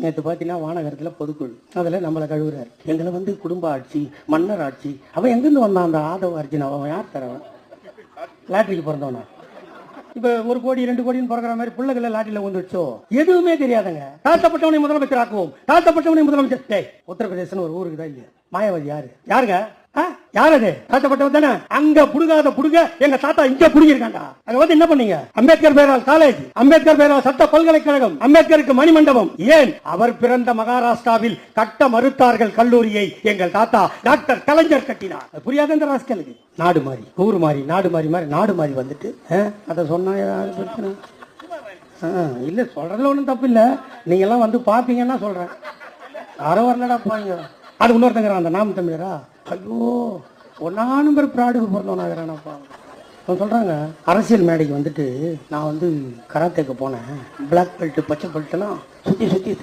நேற்று பார்த்தீங்கன்னா வானகரத்தில் பொதுக்குழு அதில் நம்மளை கழுவுறாரு. எங்களை வந்து குடும்ப ஆட்சி, மன்னர் ஆட்சி. அவன் எங்கேருந்து வந்தான் அந்த ஆதவ அர்ஜுன்? அவன் யார் தரவன்? லாட்ரிக்கு பிறந்தவனா? இப்போ 1 கோடி 2 கோடின்னு பிறக்கிற மாதிரி பிள்ளைகளை லாட்டில வந்துடுச்சோ? எதுவுமே தெரியாதுங்க. தாழ்த்தப்பட்டவனை முதலமைச்சர் ஆக்குவோம், தாழ்த்தப்பட்டவனை முதலமைச்சர். உத்தரப்பிரதேசன் ஒரு ஊருக்கு தான் இல்லையா? மாயாவதி யாருங்க? யார் அது? தாழ்த்தப்பட்டவன் தானே. அங்க புடுகாத புடுக எங்க தாத்தா இங்க புடுங்கிருக்காண்டா. அங்க வந்து என்ன பண்ணீங்க? அம்பேத்கர் பேரால் காலேஜ், அம்பேத்கர் பேரால் சட்ட பல்கலைக்கழகம், அம்பேத்கருக்கு மணிமண்டபம். ஏன் அவர் பிறந்த மகாராஷ்டிராவில் கட்ட மறுத்தார்கள் கல்லூரியை எங்கள் தாத்தா டாக்டர் கலைஞர் கட்டினார். புரியாத இந்த ராஸ்கலுக்கு. நாடு மாறி ஊர் மாறி நாடு மாறி மாதிரி நாடு மாறி வந்துட்டு அதை சொன்னா ஏதாவது பிரச்சனை இல்ல. சொல்றதுல ஒன்றும் தப்பு இல்லை. நீங்க எல்லாம் வந்து பாப்பீங்கன்னா சொல்றேன். யாரும் வரலடா பாங்க. அது இன்னொருத்தங்கிறான் அந்த நாம் தமிழரா. ஐயோ, 1 நம்பர் ப்ராடுக்கு பிறந்தவனாகிறானப்பா. அவன் சொல்றாங்க அரசியல் மேடைக்கு வந்துட்டு நான் வந்து கராத்தேக்கு போனேன், பிளாக் பெல்ட் பச்சை பெல்ட்லாம் சுத்தி சுத்தி